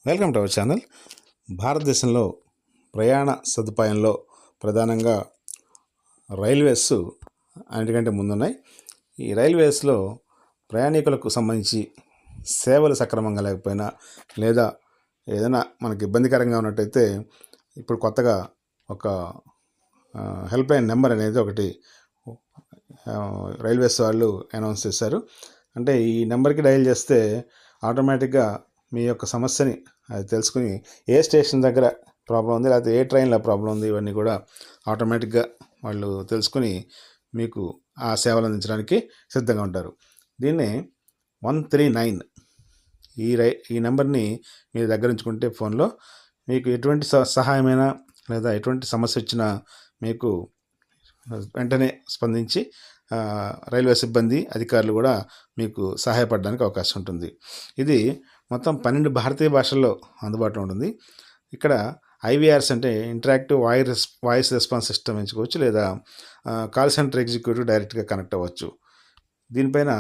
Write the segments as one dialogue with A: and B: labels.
A: Welcome to our channel. భారతదేశంలో ప్రయాణ సదుపాయంలో ప్రధానంగా రైల్వేస్ అన్నిటికంటే ముందున్నాయి. ఈ రైల్వేస్లో ప్రయాణికులకు సంబంధించి సేవలు సక్రమంగా లేకపోయినా లేదా ఏదైనా మనకి ఇబ్బందికరంగా ఉన్నట్టయితే ఇప్పుడు కొత్తగా ఒక హెల్ప్ లైన్ నెంబర్ అనేది ఒకటి రైల్వేస్ వాళ్ళు అనౌన్స్ చేశారు. అంటే ఈ నెంబర్కి డయల్ చేస్తే ఆటోమేటిక్గా మీ యొక్క సమస్యని అది తెలుసుకుని ఏ స్టేషన్ దగ్గర ప్రాబ్లం ఉంది లేకపోతే ఏ ట్రైన్లో ప్రాబ్లం ఉంది ఇవన్నీ కూడా ఆటోమేటిక్గా వాళ్ళు తెలుసుకుని మీకు ఆ సేవలు అందించడానికి సిద్ధంగా ఉంటారు. దీన్ని 139 ఈ నెంబర్ని మీరు దగ్గర ఉంచుకుంటే ఫోన్లో మీకు ఎటువంటి సహాయమైనా లేదా ఎటువంటి సమస్య వచ్చినా మీకు వెంటనే స్పందించి రైల్వే సిబ్బంది అధికారులు కూడా మీకు సహాయపడడానికి అవకాశం ఉంటుంది. ఇది మొత్తం 12 భారతీయ భాషల్లో అందుబాటులో ఉంటుంది. ఇక్కడ ఐవీఆర్స్ అంటే ఇంటరాక్టివ్ వాయిస్ రెస్పాన్స్ సిస్టమ్ ఎంచుకోవచ్చు, లేదా కాల్ సెంటర్ ఎగ్జిక్యూటివ్ డైరెక్ట్గా కనెక్ట్ అవ్వచ్చు. దీనిపైన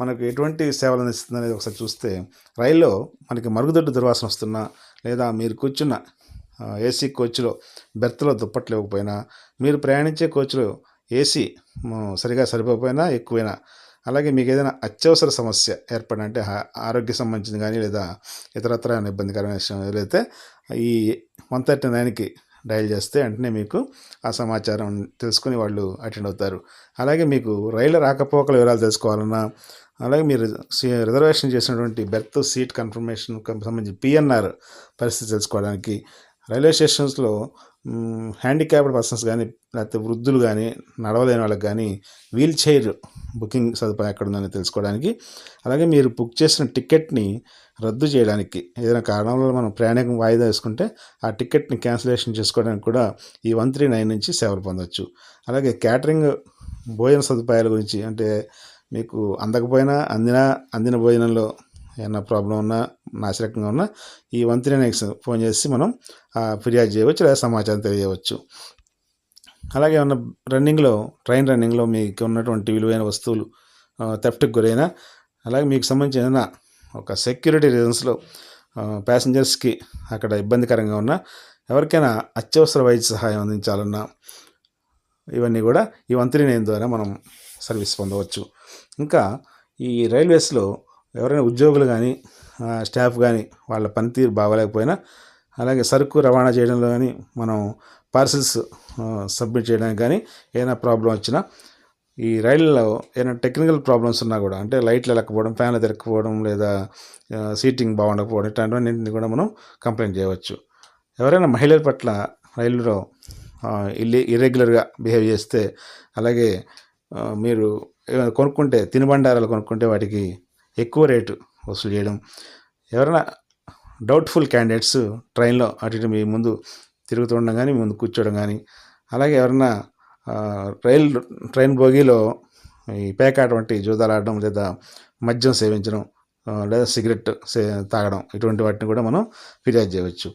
A: మనకు ఎటువంటి సేవలు అందిస్తుంది అనేది ఒకసారి చూస్తే, రైల్లో మనకి మరుగుదొడ్డు దుర్వాసన వస్తున్నా లేదా మీరు కూర్చున్న ఏసీ కోచ్లో బెర్త్లో దుప్పట్లు ఇవ్వకపోయినా, మీరు ప్రయాణించే కోచ్లో ఏసీ సరిగా సరిపోకపోయినా ఎక్కువైనా, అలాగే మీకు ఏదైనా అత్యవసర సమస్య ఏర్పడినంటే ఆరోగ్య సంబంధించింది కానీ లేదా ఇతరత్ర ఇబ్బందికరమైన విషయం ఏదైతే ఈ 139కి డయల్ చేస్తే వెంటనే మీకు ఆ సమాచారం తెలుసుకుని వాళ్ళు అటెండ్ అవుతారు. అలాగే మీకు రైలు రాకపోకల వివరాలు తెలుసుకోవాలన్నా, అలాగే మీరు రిజర్వేషన్ చేసినటువంటి బెర్త్ సీట్ కన్ఫర్మేషన్ సంబంధించి పిఎన్ఆర్ పరిస్థితి తెలుసుకోవడానికి, రైల్వే స్టేషన్స్లో హ్యాండిక్యాప్డ్ పర్సన్స్ కానీ లేకపోతే వృద్ధులు కానీ నడవలేని వాళ్ళకి కానీ వీల్ చైర్ బుకింగ్ సదుపాయం ఎక్కడ ఉందని తెలుసుకోవడానికి, అలాగే మీరు బుక్ చేసిన టికెట్ని రద్దు చేయడానికి ఏదైనా కారణం వల్ల మనం ప్రయాణం వాయిదా వేసుకుంటే ఆ టికెట్ని క్యాన్సిలేషన్ చేసుకోవడానికి కూడా ఈ 139 నుంచి సేవలు పొందవచ్చు. అలాగే క్యాటరింగ్ భోజన సదుపాయాల గురించి, అంటే మీకు అందకపోయినా అందిన భోజనంలో ఏమన్నా ప్రాబ్లం ఉన్నా నాశరకంగా ఉన్నా ఈ 139కి ఫోన్ చేసి మనం ఫిర్యాదు చేయవచ్చు లేదా సమాచారం తెలియజేయవచ్చు. అలాగే ఏమన్నా ట్రైన్ రన్నింగ్లో మీకు ఉన్నటువంటి విలువైన వస్తువులు థెఫ్ట్కి గురైనా, అలాగే మీకు సంబంధించిన ఏదైనా ఒక సెక్యూరిటీ రీజన్స్లో ప్యాసింజర్స్కి అక్కడ ఇబ్బందికరంగా ఉన్నా, ఎవరికైనా అత్యవసర వైద్య సహాయం అందించాలన్నా ఇవన్నీ కూడా ఈ 139 ద్వారా మనం సర్వీస్ పొందవచ్చు. ఇంకా ఈ రైల్వేస్లో ఎవరైనా ఉద్యోగులు కానీ స్టాఫ్ కానీ వాళ్ళ పనితీరు బాగోలేకపోయినా, అలాగే సరుకు రవాణా చేయడంలో కానీ మనం పార్సిల్స్ సబ్మిట్ చేయడానికి కానీ ఏదైనా ప్రాబ్లం వచ్చినా, ఈ రైళ్ళలో ఏదైనా టెక్నికల్ ప్రాబ్లమ్స్ ఉన్నా కూడా, అంటే లైట్లు వెళ్ళకపోవడం, ఫ్యాన్లు తిరగకపోవడం లేదా సీటింగ్ బాగుండకపోవడం, ఇట్లాంటివన్నింటినీ కూడా మనం కంప్లైంట్ చేయవచ్చు. ఎవరైనా మహిళల పట్ల రైలులో ఇర్రెగ్యులర్గా బిహేవ్ చేస్తే, అలాగే మీరు ఏమైనా కొనుక్కుంటే తినుబండారాలు కొనుక్కుంటే వాటికి ఎక్కువ రేటు వసూలు చేయడం, ఎవరైనా డౌట్ఫుల్ క్యాండిడేట్స్ ట్రైన్లో అటు ఇటు మీ ముందు తిరుగుతుండడం కానీ ముందు కూర్చోవడం కానీ, అలాగే ఎవరైనా ట్రైన్ బోగీలో ఈ పేకాట వంటి జూదాలు ఆడడం లేదా మద్యం సేవించడం లేదా సిగరెట్ తాగడం, ఇటువంటి వాటిని కూడా మనం ఫిర్యాదు చేయవచ్చు.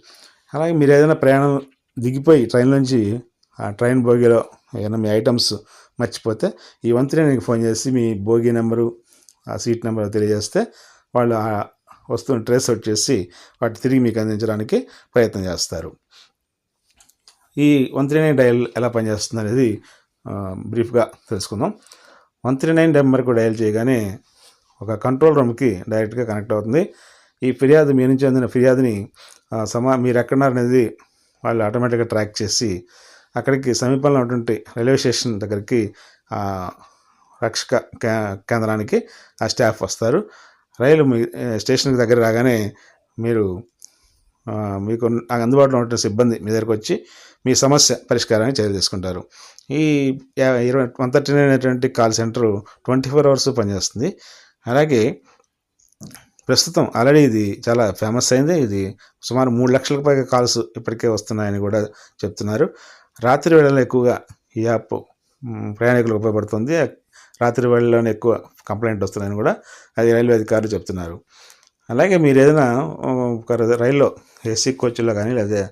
A: అలాగే మీరు ఏదైనా ప్రయాణం దిగిపోయి ట్రైన్ నుంచి ఆ ట్రైన్ బోగీలో ఏదైనా మీ ఐటమ్స్ మర్చిపోతే ఈ 139కి ఫోన్ చేసి మీ బోగీ నెంబరు ఆ సీట్ నెంబర్ తెలియజేస్తే వాళ్ళు ఆ వస్తువుని ట్రేస్ అవుట్ చేసి వాటి తిరిగి మీకు అందించడానికి ప్రయత్నం చేస్తారు. ఈ 139 డయల్ ఎలా పనిచేస్తుంది అనేది బ్రీఫ్గా తెలుసుకుందాం. 139 నెంబర్కు డయల్ చేయగానే ఒక కంట్రోల్ రూమ్కి డైరెక్ట్గా కనెక్ట్ అవుతుంది. ఈ ఫిర్యాదు మీ నుంచి అందిన ఫిర్యాదుని మీరు ఎక్కడున్నారనేది వాళ్ళు ఆటోమేటిక్గా ట్రాక్ చేసి అక్కడికి సమీపంలో ఉన్నటువంటి రైల్వే స్టేషన్ దగ్గరికి రక్షక కేంద్రానికి ఆ స్టాఫ్ వస్తారు. రైలు మీ స్టేషన్కి దగ్గర రాగానే మీకు అందుబాటులో ఉన్న సిబ్బంది మీ దగ్గరకు వచ్చి మీ సమస్య పరిష్కారానికి చర్యలు తీసుకుంటారు. ఈ 139 అనేటువంటి కాల్ సెంటర్ 24 hours పనిచేస్తుంది. అలాగే ప్రస్తుతం ఆల్రెడీ ఇది చాలా ఫేమస్ అయింది. ఇది సుమారు 3 లక్షలకు పైగా కాల్స్ ఇప్పటికే వస్తున్నాయని కూడా చెప్తున్నారు. రాత్రి వేళల్లో ఎక్కువగా ఈ యాప్ ప్రయాణికులకు ఉపయోగపడుతుంది. రాత్రి వేళల్లోనే ఎక్కువ కంప్లైంట్ వస్తున్నాయని కూడా అది రైల్వే అధికారులు చెప్తున్నారు. అలాగే మీరు ఏదైనా ఒక రైల్లో ఏసీ కోచ్లో కానీ లేదా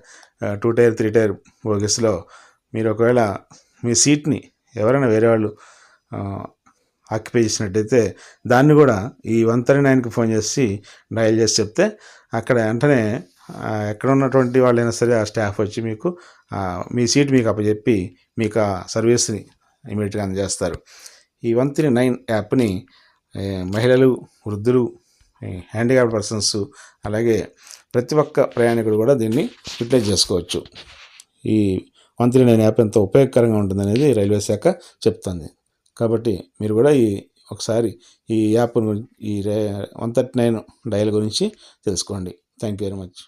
A: 2 tier 3 tier బోగీస్లో మీరు ఒకవేళ మీ సీట్ని ఎవరైనా వేరే వాళ్ళు ఆక్యుపై చేసినట్టయితే దాన్ని కూడా ఈ 139కి ఫోన్ చేసి డయల్ చేసి చెప్తే అక్కడ వెంటనే ఎక్కడ ఉన్నటువంటి వాళ్ళైనా సరే ఆ స్టాఫ్ వచ్చి మీకు మీ సీట్ మీకు అప్పచెప్పి మీకు ఆ సర్వీస్ని ఇమీడియట్గా అందజేస్తారు. ఈ 139 యాప్ని మహిళలు, వృద్ధులు, హ్యాండిక్యాప్డ్ పర్సన్స్, అలాగే ప్రతి ఒక్క ప్రయాణికుడు కూడా దీన్ని యూటిలైజ్ చేసుకోవచ్చు. ఈ 139 యాప్ ఎంతో ఉపయోగకరంగా ఉంటుందనేది రైల్వే శాఖ చెప్తుంది. కాబట్టి మీరు కూడా ఒకసారి ఈ యాప్ ఈ 139 డయల్ గురించి తెలుసుకోండి. Thank you very much.